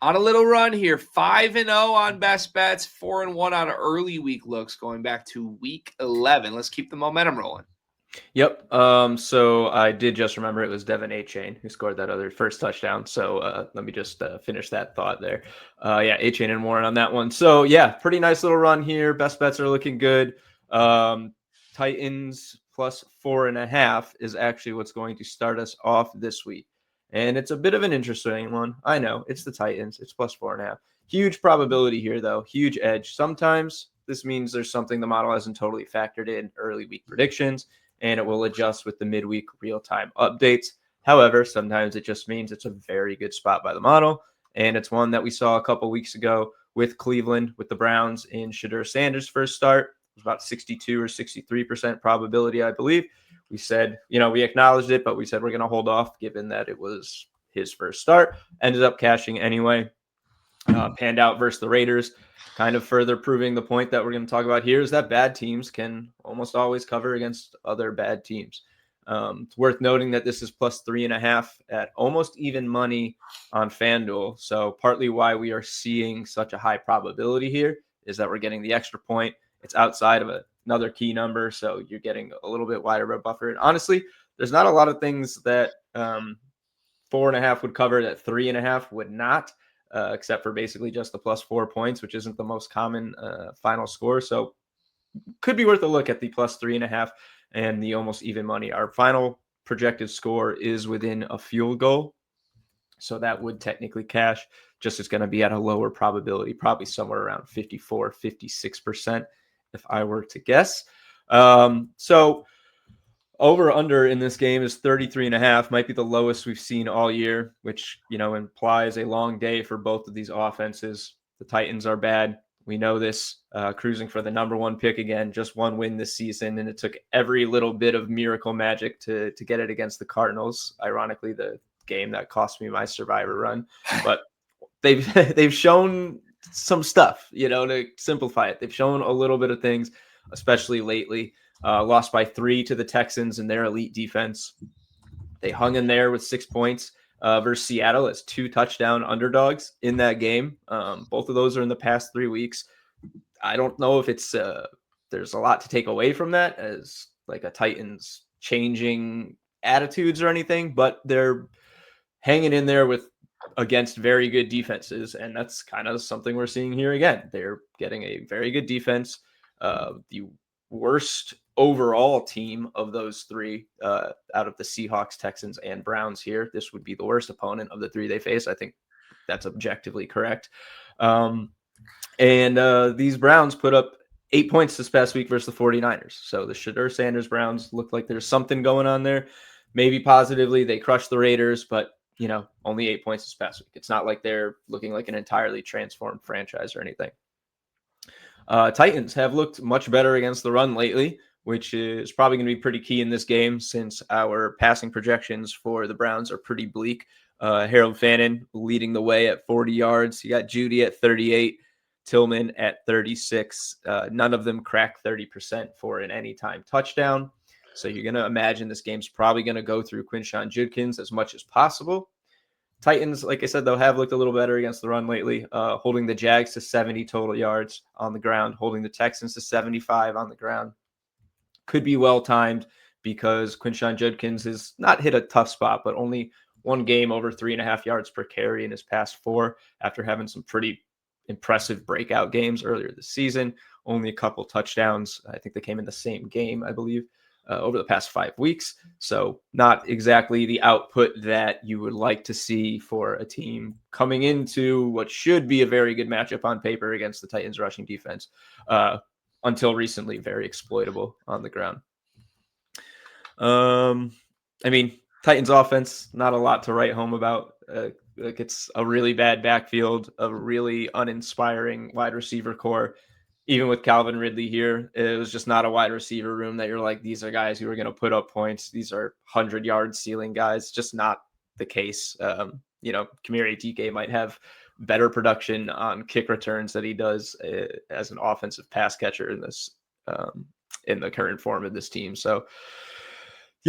On a little run here, 5-0 on best bets, 4-1 on early week looks going back to week 11. Let's keep the momentum rolling. Yep. So I did just remember it was Devin A-Chain who scored that other first touchdown. So let me just finish that thought there. Yeah, A-Chain and Warren on that one. So yeah, pretty nice little run here. Best bets are looking good. Titans plus 4.5 is actually what's going to start us off this week. And it's a bit of an interesting one. I know it's the Titans. It's plus 4.5. Huge probability here, though. Huge edge. Sometimes this means there's something the model hasn't totally factored in early week predictions, and it will adjust with the midweek real-time updates. However, sometimes it just means it's a very good spot by the model, and it's one that we saw a couple weeks ago with Cleveland, with the Browns in Shedeur Sanders' first start. It was about 62 or 63% probability, I believe. We said, we acknowledged it, but we said we're going to hold off given that it was his first start. Ended up cashing anyway. Panned out versus the Raiders, kind of further proving the point that we're going to talk about here is that bad teams can almost always cover against other bad teams. It's worth noting that this is plus 3.5 at almost even money on FanDuel. So partly why we are seeing such a high probability here is that we're getting the extra point. It's outside of another key number, so you're getting a little bit wider of a buffer. And honestly, there's not a lot of things that 4.5 would cover that 3.5 would not. Except for basically just the plus 4 points, which isn't the most common final score. So could be worth a look at the plus 3.5 and the almost even money. Our final projected score is within a field goal. So that would technically cash, just it's going to be at a lower probability, probably somewhere around 54, 56%, if I were to guess. So over under in this game is 33.5, might be the lowest we've seen all year, which, implies a long day for both of these offenses. The Titans are bad. We know this, cruising for the number one pick again, just one win this season. And it took every little bit of miracle magic to get it against the Cardinals. Ironically, the game that cost me my survivor run, but they've shown some stuff, to simplify it. They've shown a little bit of things, especially lately. Lost by 3 to the Texans and their elite defense. They hung in there with 6 points versus Seattle as 2 touchdown underdogs in that game. Both of those are in the past 3 weeks. I don't know if it's there's a lot to take away from that as like a Titans changing attitudes or anything, but they're hanging in there against very good defenses, and that's kind of something we're seeing here again. They're getting a very good defense. The worst overall team of those 3 out of the Seahawks, Texans, and Browns here. This would be the worst opponent of the 3 they face. I think that's objectively correct. And these Browns put up 8 points this past week versus the 49ers. So the Shedeur Sanders Browns look like there's something going on there. Maybe positively, they crushed the Raiders, but only 8 points this past week. It's not like they're looking like an entirely transformed franchise or anything. Titans have looked much better against the run lately, which is probably going to be pretty key in this game since our passing projections for the Browns are pretty bleak. Harold Fannin leading the way at 40 yards. You got Judy at 38, Tillman at 36. None of them crack 30% for an anytime touchdown. So you're going to imagine this game's probably going to go through Quinshon Judkins as much as possible. Titans, like I said, though, have looked a little better against the run lately, holding the Jags to 70 total yards on the ground, holding the Texans to 75 on the ground. Could be well-timed because Quinshon Judkins has not hit a tough spot, but only one game over 3.5 yards per carry in his past 4 after having some pretty impressive breakout games earlier this season. Only a couple touchdowns. I think they came in the same game, I believe. Over the past 5 weeks. So not exactly the output that you would like to see for a team coming into what should be a very good matchup on paper against the Titans rushing defense. Until recently, very exploitable on the ground. Titans offense, not a lot to write home about. It's a really bad backfield, a really uninspiring wide receiver core. Even with Calvin Ridley here, it was just not a wide receiver room that you're like, these are guys who are going to put up points. These are 100-yard ceiling guys. Just not the case. Kamiri DK might have better production on kick returns that he does as an offensive pass catcher in this in the current form of this team. So,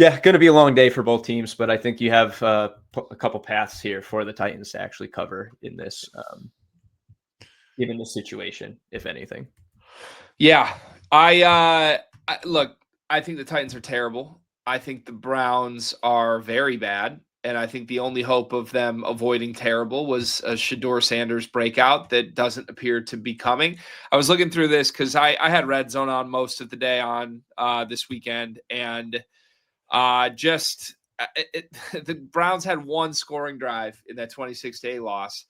Yeah, going to be a long day for both teams, but I think you have a couple paths here for the Titans to actually cover in this, given the situation, if anything. Yeah, look. I think the Titans are terrible. I think the Browns are very bad, and I think the only hope of them avoiding terrible was a Shador Sanders breakout that doesn't appear to be coming. I was looking through this because I had Red Zone on most of the day on this weekend, and just the Browns had one scoring drive in that 26-8 loss.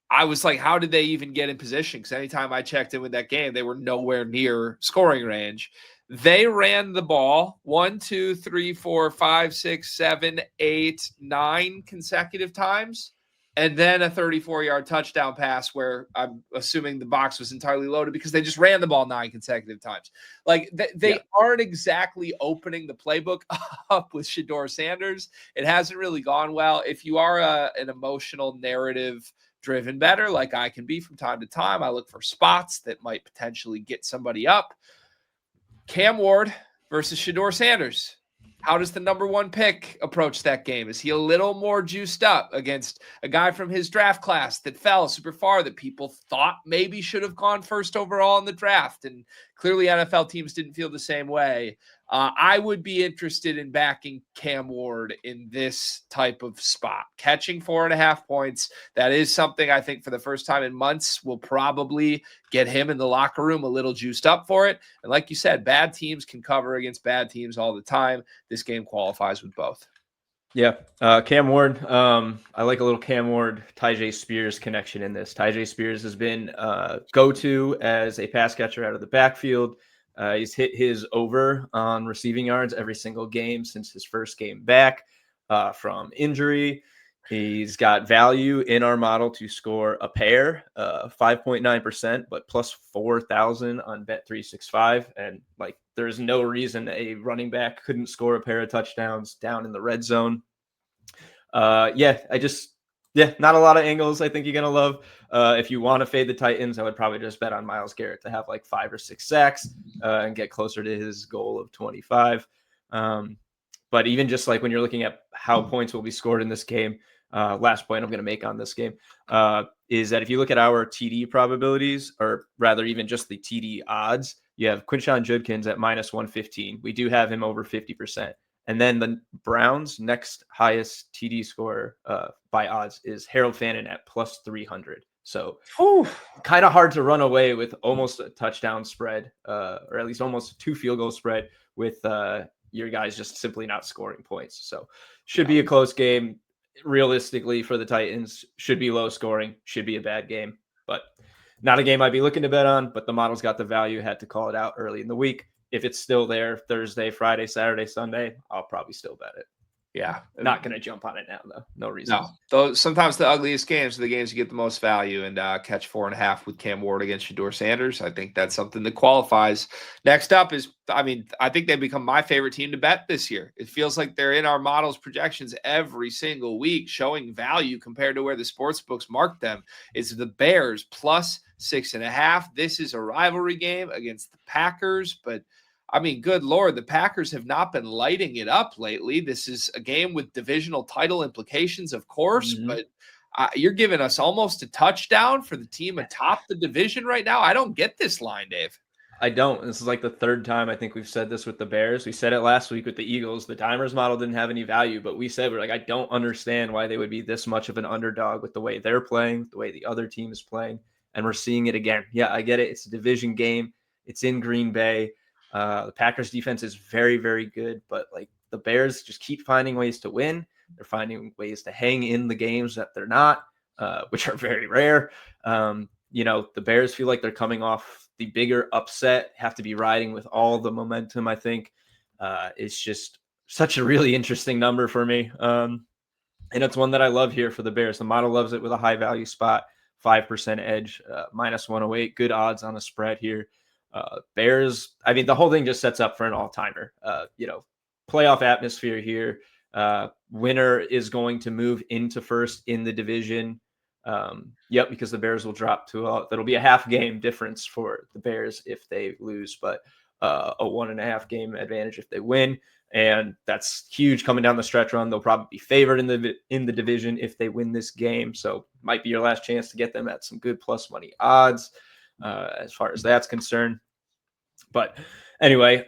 I was like, how did they even get in position? Because anytime I checked in with that game, they were nowhere near scoring range. They ran the ball 1, 2, 3, 4, 5, 6, 7, 8, 9 consecutive times. And then a 34-yard touchdown pass where I'm assuming the box was entirely loaded because they just ran the ball 9 consecutive times. Like they aren't exactly opening the playbook up with Shador Sanders. It hasn't really gone well. If you are an emotional narrative driven better, like I can be from time to time, I look for spots that might potentially get somebody up. Cam Ward versus Shador Sanders. How does the number one pick approach that game? Is he a little more juiced up against a guy from his draft class that fell super far that people thought maybe should have gone first overall in the draft? And clearly NFL teams didn't feel the same way. I would be interested in backing Cam Ward in this type of spot. Catching 4.5 points, that is something I think for the first time in months will probably get him in the locker room a little juiced up for it. And like you said, bad teams can cover against bad teams all the time. This game qualifies with both. Yeah, Cam Ward. I like a little Cam Ward, Tyjae Spears connection in this. Tyjae Spears has been go-to as a pass catcher out of the backfield. He's hit his over on receiving yards every single game since his first game back from injury. He's got value in our model to score a pair, 5.9%, but plus 4,000 on Bet365. And like, there's no reason a running back couldn't score a pair of touchdowns down in the red zone. Not a lot of angles I think you're going to love. If you want to fade the Titans, I would probably just bet on Myles Garrett to have like 5 or 6 sacks and get closer to his goal of 25. But even just like when you're looking at how points will be scored in this game, last point I'm going to make on this game is that if you look at our TD probabilities, or rather even just the TD odds, you have Quinshon Judkins at minus 115. We do have him over 50%. And then the Browns' next highest TD scorer by odds is Harold Fannin at plus 300. So kind of hard to run away with almost a touchdown spread, or at least almost 2 field goal spread with your guys just simply not scoring points. So should be a close game. Realistically for the Titans, should be low scoring, should be a bad game, but not a game I'd be looking to bet on. But the model's got the value, had to call it out early in the week. If it's still there Thursday, Friday, Saturday, Sunday, I'll probably still bet it. Yeah. Not going to jump on it now, though. No reason. No. Those sometimes the ugliest games are the games you get the most value, and catch 4.5 with Cam Ward against Shador Sanders. I think that's something that qualifies. Next up is, I think they've become my favorite team to bet this year. It feels like they're in our models projections every single week, showing value compared to where the sports books mark them. It's the Bears plus 6.5. This is a rivalry game against the Packers, but good Lord, the Packers have not been lighting it up lately. This is a game with divisional title implications, of course, but you're giving us almost a touchdown for the team atop the division right now. I don't get this line, Dave. I don't. This is like the third time I think we've said this with the Bears. We said it last week with the Eagles. The Dimers model didn't have any value, but we said, we're like, I don't understand why they would be this much of an underdog with the way they're playing, the way the other team is playing. And we're seeing it again. Yeah, I get it. It's a division game. It's in Green Bay. The Packers defense is very, very good, but like the Bears just keep finding ways to win. They're finding ways to hang in the games that they're not, which are very rare. The Bears feel like they're coming off the bigger upset, have to be riding with all the momentum. I think it's just such a really interesting number for me. And it's one that I love here for the Bears. The model loves it with a high value spot, 5% edge, minus 108, good odds on the spread here. Bears, the whole thing just sets up for an all-timer. Playoff atmosphere here. Winner is going to move into first in the division. Because the Bears will drop to that'll be a half game difference for the Bears if they lose, but a 1.5 game advantage if they win. And that's huge coming down the stretch run. They'll probably be favored in the division if they win this game. So might be your last chance to get them at some good plus money odds as far as that's concerned. But anyway,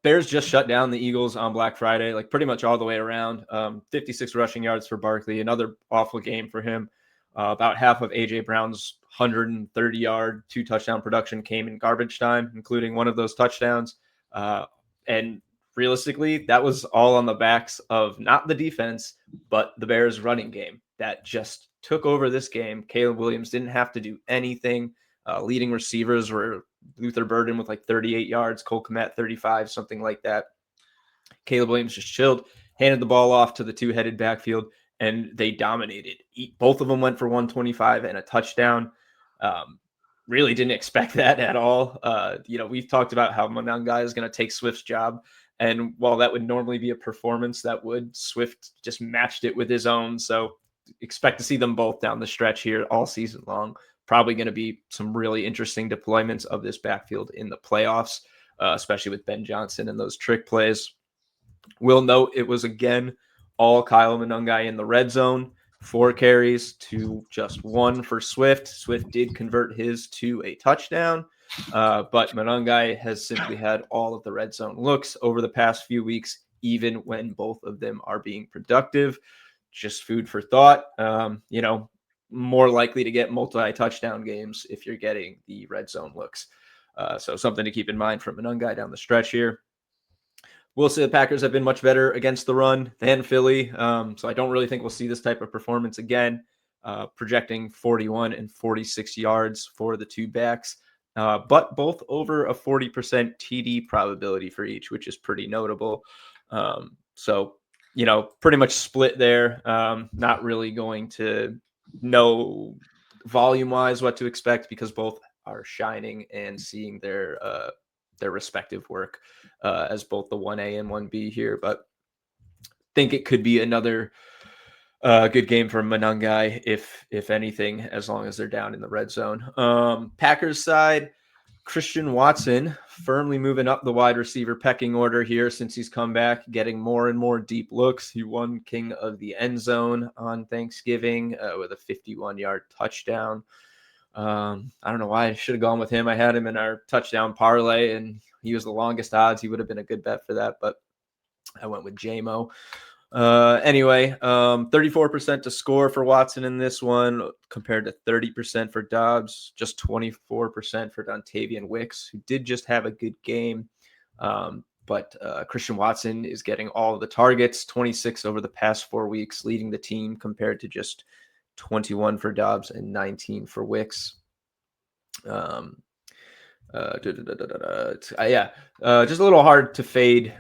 Bears just shut down the Eagles on Black Friday, like pretty much all the way around. 56 rushing yards for Barkley, another awful game for him. About half of A.J. Brown's 130-yard, 2-touchdown production came in garbage time, including one of those touchdowns. And realistically, that was all on the backs of not the defense, but the Bears' running game that just took over this game. Caleb Williams didn't have to do anything. Leading receivers were Luther Burden with like 38 yards, Cole Kmet 35, something like that. Caleb Williams just chilled, handed the ball off to the two-headed backfield, and they dominated. Both of them went for 125 and a touchdown. Really didn't expect that at all. We've talked about how Monangai is going to take Swift's job. And while that would normally be a performance that would, Swift just matched it with his own. So expect to see them both down the stretch here all season long. Probably going to be some really interesting deployments of this backfield in the playoffs, especially with Ben Johnson and those trick plays. We'll note it was, again, all Kyle Monangai in the red zone. 4 carries to just 1 for Swift. Swift did convert his to a touchdown, but Monangai has simply had all of the red zone looks over the past few weeks, even when both of them are being productive. Just food for thought. More likely to get multi-touchdown games if you're getting the red zone looks. So something to keep in mind from Monangai down the stretch here. We'll say the Packers have been much better against the run than Philly. So I don't really think we'll see this type of performance again. Projecting 41 and 46 yards for the two backs, but both over a 40% TD probability for each, which is pretty notable. So, pretty much split there. Not really going to know volume-wise what to expect because both are shining and seeing their respective work as both the 1A and 1B here, but think it could be another good game for Monangai, if anything, as long as they're down in the red zone. Packers side, Christian Watson firmly moving up the wide receiver pecking order here since he's come back, getting more and more deep looks. He won King of the End Zone on Thanksgiving with a 51-yard touchdown. I don't know why I should have gone with him. I had him in our touchdown parlay, and he was the longest odds. He would have been a good bet for that, but I went with JMO. Anyway, 34% to score for Watson in this one compared to 30% for Dobbs, just 24% for Dontavian Wicks, who did just have a good game. But Christian Watson is getting all of the targets, 26 over the past 4 weeks, leading the team compared to just 21 for Dobbs and 19 for Wicks. Just a little hard to fade.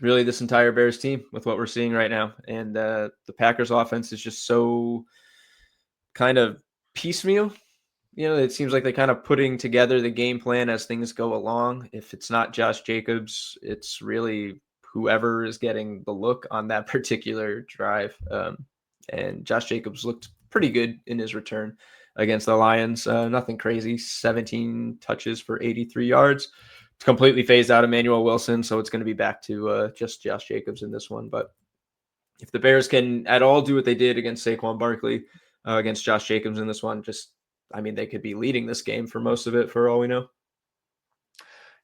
Really, this entire Bears team with what we're seeing right now, and the Packers offense is just so kind of piecemeal. It seems like they're kind of putting together the game plan as things go along. If it's not Josh Jacobs, it's really whoever is getting the look on that particular drive. And Josh Jacobs looked pretty good in his return against the Lions. Nothing crazy, 17 touches for 83 yards. It's completely phased out Emmanuel Wilson, so it's going to be back to just Josh Jacobs in this one. But if the Bears can at all do what they did against Saquon Barkley, against Josh Jacobs in this one, they could be leading this game for most of it for all we know.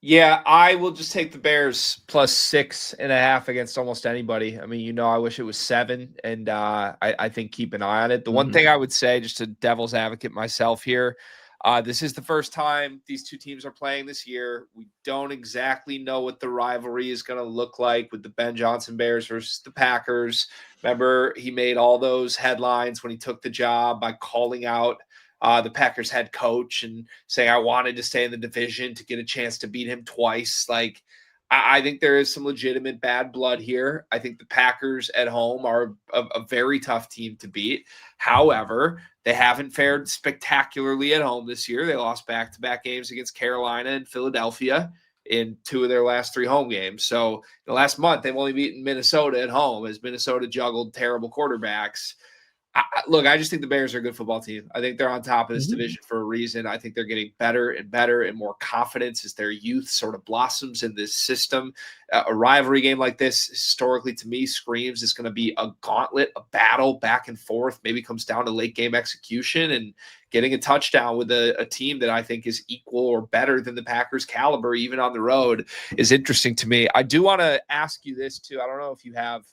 Yeah, I will just take the Bears plus 6.5 against almost anybody. I wish it was 7, and I think keep an eye on it. The one thing I would say, just to devil's advocate myself here, this is the first time these two teams are playing this year. We don't exactly know what the rivalry is going to look like with the Ben Johnson Bears versus the Packers. Remember, he made all those headlines when he took the job by calling out the Packers head coach and saying, I wanted to stay in the division to get a chance to beat him twice. I think there is some legitimate bad blood here. I think the Packers at home are a very tough team to beat. However, they haven't fared spectacularly at home this year. They lost back-to-back games against Carolina and Philadelphia in 2 of their last 3 home games. So the last month, they've only beaten Minnesota at home as Minnesota juggled terrible quarterbacks. Look, I just think the Bears are a good football team. I think they're on top of this Mhm. division for a reason. I think they're getting better and better and more confidence as their youth sort of blossoms in this system. A rivalry game like this, historically, to me, screams it's going to be a gauntlet, a battle back and forth. Maybe comes down to late game execution and getting a touchdown with a team that I think is equal or better than the Packers' caliber, even on the road, is interesting to me. I do want to ask you this, too. I don't know if you have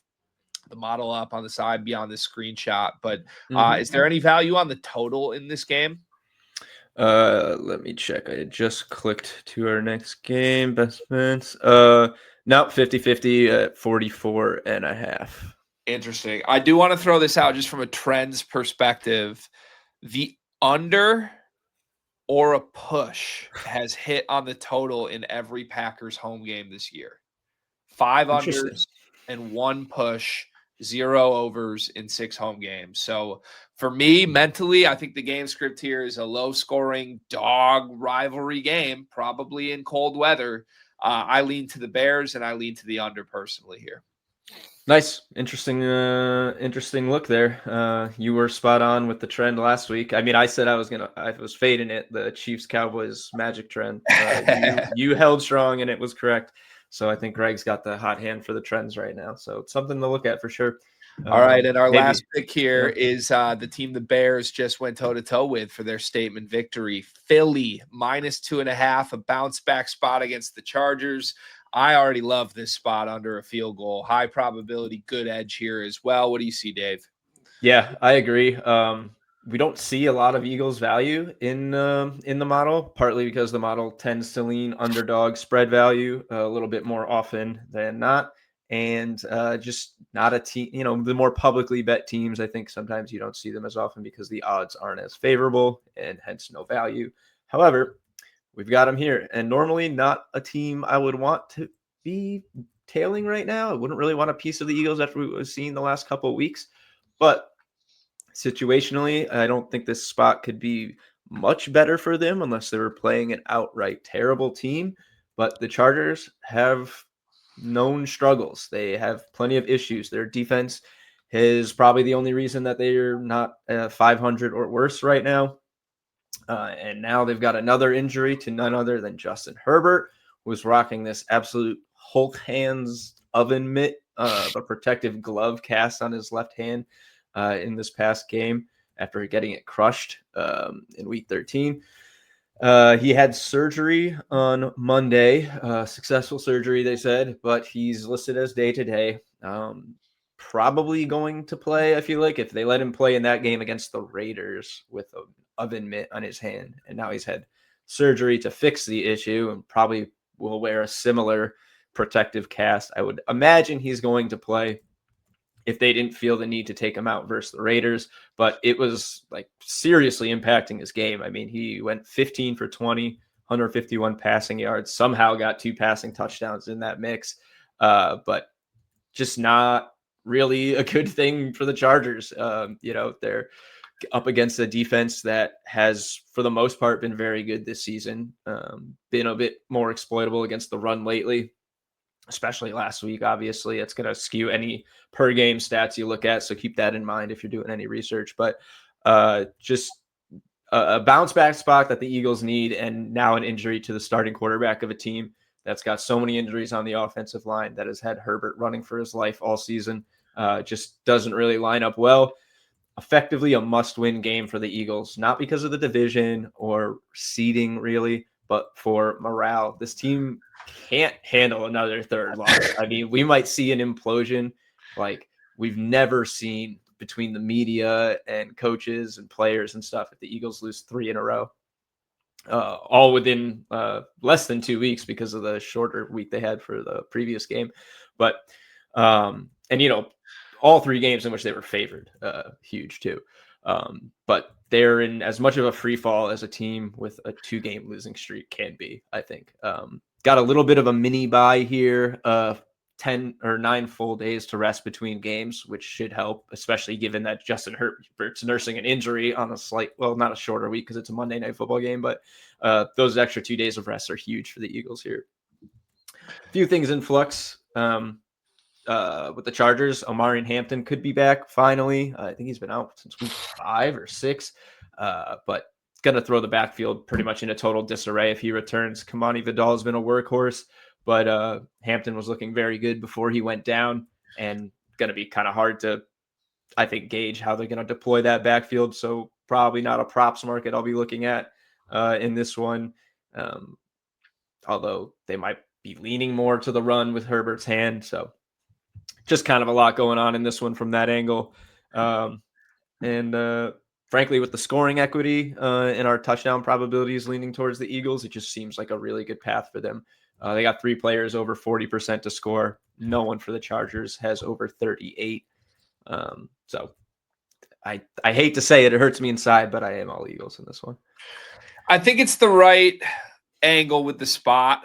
the model up on the side beyond this screenshot. But Mhm. is there any value on the total in this game? Let me check. I just clicked to our next game. Best bets. No, 50-50 at 44 and a half. Interesting. I do want to throw this out just from a trends perspective. The under or a push has hit on the total in every Packers home game this year. 5 Interesting. unders and 1 push, 0 overs in 6 home games. So for me, mentally, I think the game script here is a low scoring dog rivalry game, probably in cold weather. I lean to the Bears and I lean to the under personally here. Nice. Interesting look there. You were spot on with the trend last week. I mean, I said I was fading it, the Chiefs Cowboys magic trend. You held strong and it was correct. So I think Greg's got the hot hand for the trends right now. So it's something to look at for sure. All right, and our Maybe. last pick here Yeah. is the team the Bears just went toe to toe with for their statement victory. Philly -2.5, a bounce back spot against the Chargers. I already love this spot under a field goal. High probability, good edge here as well. What do you see, Dave? Yeah, I agree. We don't see a lot of Eagles value in the model, partly because the model tends to lean underdog spread value a little bit more often than not, and just not a team. You know, the more publicly bet teams, I think sometimes you don't see them as often because the odds aren't as favorable and hence no value. However, we've got them here, and normally not a team I would want to be tailing right now. I wouldn't really want a piece of the Eagles after we've seen the last couple of weeks, but situationally, I don't think this spot could be much better for them unless they were playing an outright terrible team. But the Chargers have known struggles. They have plenty of issues. Their defense is probably the only reason that they're not 500 or worse right now. And now they've got another injury to none other than Justin Herbert, who's rocking this absolute Hulk hands oven mitt, a protective glove cast on his left hand in this past game after getting it crushed in week 13. He had surgery on Monday, successful surgery, they said, but he's listed as day to day. Probably going to play. I feel like if they let him play in that game against the Raiders with an oven mitt on his hand, and now he's had surgery to fix the issue, and probably will wear a similar protective cast. I would imagine he's going to play if they didn't feel the need to take him out versus the Raiders, but it was like seriously impacting his game. I mean, he went 15 for 20, 151 passing yards, somehow got 2 passing touchdowns in that mix, but just not really a good thing for the Chargers. They're up against a defense that has, for the most part, been very good this season, been a bit more exploitable against the run lately, especially last week. Obviously, it's going to skew any per game stats you look at. So keep that in mind if you're doing any research. But just a bounce back spot that the Eagles need, and now an injury to the starting quarterback of a team that's got so many injuries on the offensive line that has had Herbert running for his life all season. Just doesn't really line up well. Effectively a must-win game for the Eagles, not because of the division or seeding really, but for morale. This team can't handle another third loss. I mean, we might see an implosion like we've never seen between the media and coaches and players and stuff if the Eagles lose 3 in a row. All within less than 2 weeks because of the shorter week they had for the previous game. But all 3 games in which they were favored, huge too. But they're in as much of a free fall as a team with a 2-game losing streak can be, I think. Got a little bit of a mini bye here, 10 or 9 full days to rest between games, which should help, especially given that Justin Herbert's nursing an injury on not a shorter week because it's a Monday Night Football game, but those extra 2 days of rest are huge for the Eagles here. A few things in flux. with the Chargers, Omari and Hampton could be back finally. I think he's been out since week 5 or 6, but going to throw the backfield pretty much in a total disarray if he returns. Kamani Vidal has been a workhorse, but Hampton was looking very good before he went down, and going to be kind of hard to, I think, gauge how they're going to deploy that backfield. So probably not a props market I'll be looking at in this one, although they might be leaning more to the run with Herbert's hand. So just kind of a lot going on in this one from that angle. And frankly, with the scoring equity and our touchdown probabilities leaning towards the Eagles, it just seems like a really good path for them. They got 3 players over 40% to score. No one for the Chargers has over 38. So I hate to say it, it hurts me inside, but I am all Eagles in this one. I think it's the right angle with the spot.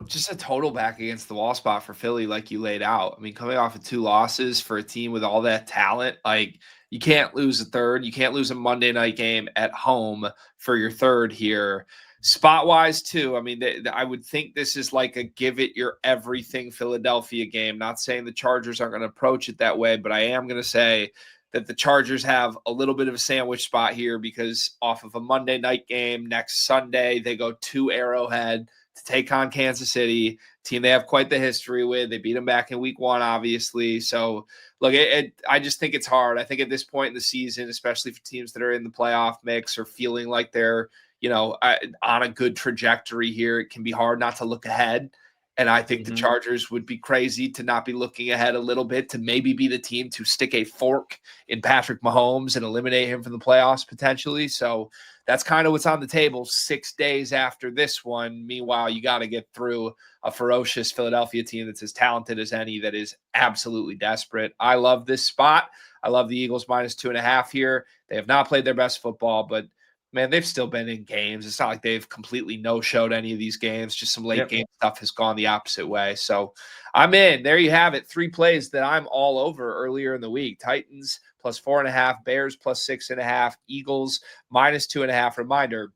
Just a total back against the wall spot for Philly, like you laid out. I mean, coming off of 2 losses for a team with all that talent, like you can't lose a third. You can't lose a Monday night game at home for your third here. Spot wise, too. I mean, I would think this is like a give it your everything Philadelphia game. Not saying the Chargers aren't going to approach it that way, but I am going to say that the Chargers have a little bit of a sandwich spot here because off of a Monday night game next Sunday, they go to Arrowhead to take on Kansas City, team they have quite the history with. They beat them back in week 1, obviously. So, look, I just think it's hard. I think at this point in the season, especially for teams that are in the playoff mix or feeling like they're, on a good trajectory here, it can be hard not to look ahead. And I think the Chargers would be crazy to not be looking ahead a little bit, to maybe be the team to stick a fork in Patrick Mahomes and eliminate him from the playoffs potentially. So that's kind of what's on the table 6 days after this one. Meanwhile, you got to get through a ferocious Philadelphia team that's as talented as any, that is absolutely desperate. I love this spot. I love the Eagles -2.5 here. They have not played their best football, but man, they've still been in games. It's not like they've completely no-showed any of these games. Just some late game stuff has gone the opposite way. So I'm in. There you have it. 3 plays that I'm all over earlier in the week. Titans +4.5, Bears +6.5, Eagles -2.5. Reminder,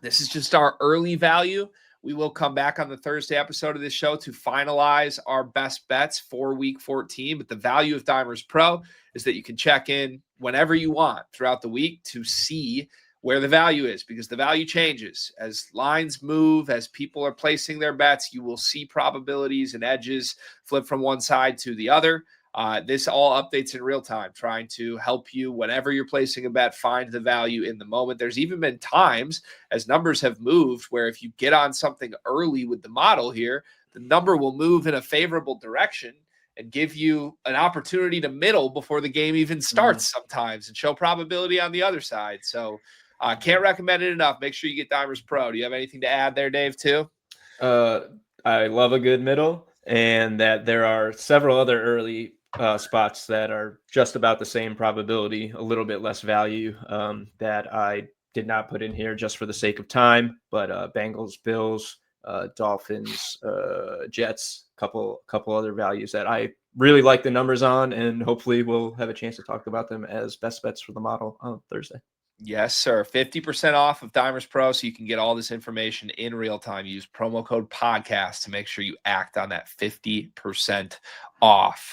this is just our early value. We will come back on the Thursday episode of this show to finalize our best bets for week 14. But the value of Dimers Pro is that you can check in whenever you want throughout the week to see where the value is, because the value changes as lines move, as people are placing their bets. You will see probabilities and edges flip from one side to the other. This all updates in real time, trying to help you whenever you're placing a bet, find the value in the moment. There's even been times as numbers have moved where if you get on something early with the model here, the number will move in a favorable direction and give you an opportunity to middle before the game even starts sometimes and show probability on the other side. So can't recommend it enough. Make sure you get Dimers Pro. Do you have anything to add there, Dave, too? I love a good middle, and that there are several other early spots that are just about the same probability, a little bit less value, that I did not put in here just for the sake of time. But Bengals, Bills, Dolphins, Jets, couple other values that I really like the numbers on, and hopefully we'll have a chance to talk about them as best bets for the model on Thursday. Yes, sir. 50% off of Dimers Pro, so you can get all this information in real time. Use promo code podcast to make sure you act on that 50% off.